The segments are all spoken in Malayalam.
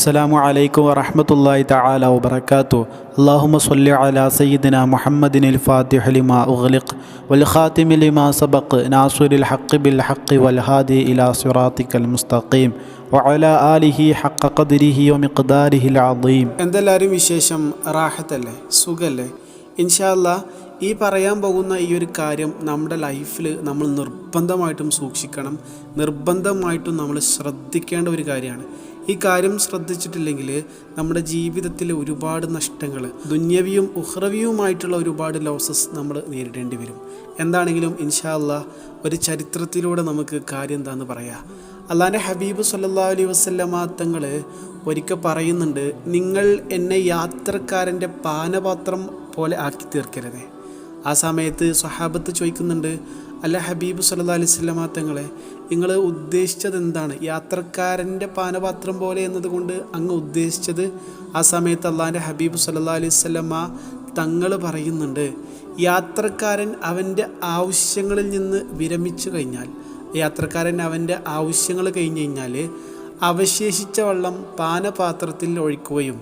അസ്സലാമു അലൈക്കും വറഹ്മത്തുള്ളാഹി തആല വബറകാതുഹു. അല്ലാഹുമ്മ സ്വല്ലി അലാ സയ്യിദിനാ മുഹമ്മദിനിൽ ഫാത്തിഹി ലിമാ ഉഗ്ലിഖ് വൽ ഖാതിമി ലിമാ സബഖ് നാസിറിൽ ഹഖ് ബിൽ ഹഖ് വൽ ഹാദി ഇലാ സിറാത്തിക്കൽ മുസ്തഖീം വഅലാ ആലിഹി ഹഖ ഖദ്രിഹി വമിഖ്ദാരിഹിൽ അദീം. എന്തെല്ലാവരും വിശേഷം? റാഹത്തല്ലേ? സുഖല്ലേ? ഇൻഷാ അല്ലാഹ് ഈ പറയാൻ പോകുന്ന ഈ ഒരു കാര്യം നമ്മുടെ ലൈഫിൽ നമ്മൾ നിർബന്ധമായിട്ടും സൂക്ഷിക്കണം, നിർബന്ധമായിട്ടും നമ്മൾ ശ്രദ്ധിക്കേണ്ട ഒരു കാര്യമാണ്. ഈ കാര്യം ശ്രദ്ധിച്ചിട്ടില്ലെങ്കിൽ നമ്മുടെ ജീവിതത്തിൽ ഒരുപാട് നഷ്ടങ്ങൾ, ദുന്യവിയും ഉഖ്റവിയുമായിട്ടുള്ള ഒരുപാട് ലോസസ് നമ്മൾ നേരിടേണ്ടി വരും. എന്താണെങ്കിലും ഇൻഷാ അല്ലാഹ് ഒരു ചരിത്രത്തിലൂടെ നമുക്ക് കാര്യം എന്താണെന്ന് പറയാം. അള്ളാഹിൻ്റെ ഹബീബ് സല്ലല്ലാഹു അലൈഹി വസല്ലമ തങ്ങൾ ഒരിക്കൽ പറയുന്നുണ്ട്, നിങ്ങൾ എന്നെ യാത്രക്കാരൻ്റെ പാനപാത്രം പോലെ ആക്കി തീർക്കരുത്. ആ സമയത്ത് സ്വഹാബത്ത് ചോദിക്കുന്നുണ്ട്, അല്ല ഹബീബ് സല്ലല്ലാഹു അലൈഹി വസല്ലമ തങ്ങളെ, നിങ്ങൾ ഉദ്ദേശിച്ചത് എന്താണ്? യാത്രക്കാരൻ്റെ പാനപാത്രം പോലെ എന്നതുകൊണ്ട് അങ്ങ് ഉദ്ദേശിച്ചത്? ആ സമയത്ത് അള്ളാഹിൻ്റെ ഹബീബ് സല്ലല്ലാഹു അലൈഹി വസല്ലമ തങ്ങൾ പറയുന്നുണ്ട്, യാത്രക്കാരൻ അവൻ്റെ ആവശ്യങ്ങളിൽ നിന്ന് വിരമിച്ചു കഴിഞ്ഞാൽ, യാത്രക്കാരൻ അവൻ്റെ ആവശ്യങ്ങൾ കഴിഞ്ഞ് കഴിഞ്ഞാൽ അവശേഷിച്ച വെള്ളം പാനപാത്രത്തിൽ ഒഴിക്കുകയും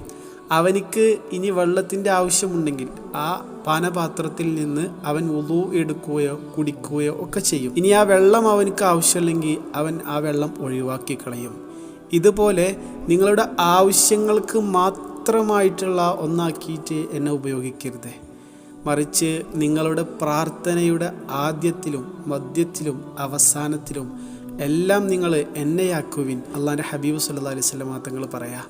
അവനിക്ക് ഇനി വെള്ളത്തിൻ്റെ ആവശ്യമുണ്ടെങ്കിൽ ആ പാനപാത്രത്തിൽ നിന്ന് അവൻ വുളൂ എടുക്കുകയോ കുടിക്കുകയോ ഒക്കെ ചെയ്യും. ഇനി ആ വെള്ളം അവനക്ക് ആവശ്യമില്ലെങ്കിൽ അവൻ ആ വെള്ളം ഒഴിവാക്കി കളയും. ഇതുപോലെ നിങ്ങളുടെ ആവശ്യങ്ങൾക്ക് മാത്രമായിട്ടുള്ള ഒന്നാക്കിയിട്ട് എന്നെ ഉപയോഗിക്കരുത്, മറിച്ച് നിങ്ങളുടെ പ്രാർത്ഥനയുടെ ആദ്യത്തിലും മധ്യത്തിലും അവസാനത്തിലും എല്ലാം നിങ്ങൾ എന്നെയാക്കുവിൻ. അള്ളാഹിൻ്റെ ഹബീബ് സല്ലല്ലാഹു അലൈഹി വസല്ലമ തങ്ങൾ പറയാം.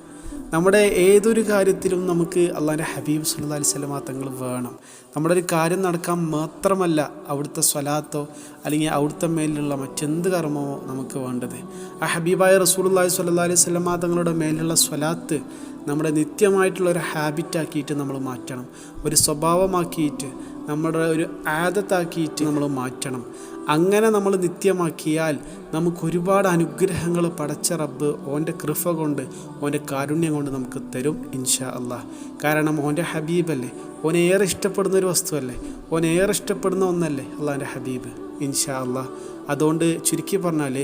നമ്മുടെ ഏതൊരു കാര്യത്തിലും നമുക്ക് അള്ളാഹിൻ്റെ ഹബീബ് സല്ലല്ലാഹു അലൈഹി വസല്ലമ തങ്ങൾ വേണം. നമ്മുടെ ഒരു കാര്യം നടക്കാൻ മാത്രമല്ല അവിടുത്തെ സ്വലാത്തോ അല്ലെങ്കിൽ അവിടുത്തെ മേലുള്ള മറ്റെന്ത് കർമ്മമോ നമുക്ക് വേണ്ടത്. ആ ഹബീബായ റസൂലുള്ളാഹി സ്വല്ലല്ലാഹു അലൈഹി വസല്ലമ തങ്ങളുടെ മേലുള്ള സ്വലാത്ത് നമ്മുടെ നിത്യമായിട്ടുള്ള ഒരു ഹാബിറ്റാക്കിയിട്ട് നമ്മൾ മാറ്റണം, ഒരു സ്വഭാവമാക്കിയിട്ട് നമ്മുടെ ഒരു ആദത്താക്കിയിട്ട് നമ്മൾ മാറ്റണം. അങ്ങനെ നമ്മൾ നിത്യമാക്കിയാൽ നമുക്കൊരുപാട് അനുഗ്രഹങ്ങൾ പടച്ച റബ്ബ് ഓൻ്റെ കൃപ കൊണ്ട് ഓൻ്റെ കാരുണ്യം കൊണ്ട് നമുക്ക് തരും ഇൻഷാ അല്ലാഹ്. കാരണം ഓൻ്റെ ഹബീബല്ലേ, ഓനേറെ ഇഷ്ടപ്പെടുന്ന ഒരു വസ്തുവല്ലേ, ഓനേറെ ഇഷ്ടപ്പെടുന്ന ഒന്നല്ലേ അള്ളാഹിൻ്റെ ഹബീബ് ഇൻഷാ അല്ലാഹ്. അതുകൊണ്ട് ചുരുക്കി പറഞ്ഞാൽ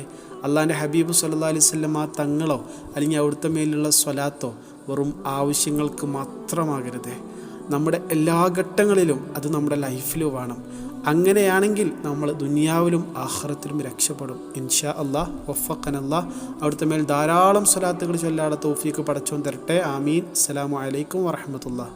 അള്ളാഹിൻ്റെ ഹബീബ് സല്ലല്ലാഹു അലൈഹി വസല്ലമ തങ്ങളോ അല്ലെങ്കിൽ അവിടുത്തെ മേലുള്ള സ്വലാത്തോ വെറും ആവശ്യങ്ങൾക്ക് മാത്രമാകരുത്. നമ്മുടെ എല്ലാ ഘട്ടങ്ങളിലും അത് നമ്മുടെ ലൈഫിൽ വേണം. അങ്ങനെയാണെങ്കിൽ നമ്മൾ ദുനിയാവിലും ആഖിറത്തിലും രക്ഷപ്പെടും ഇൻഷാ അല്ലാഹ്. വഫഖനല്ലാഹ്. അവിടുത്തെ മേൽ ധാരാളം സ്വലാത്തുകൾ ചൊല്ലാതെ തൗഫീഖ് പടച്ചോൻ തരട്ടെ. ആമീൻ. അസ്സലാമു അലൈക്കും വറഹ്മത്തുള്ളാഹി.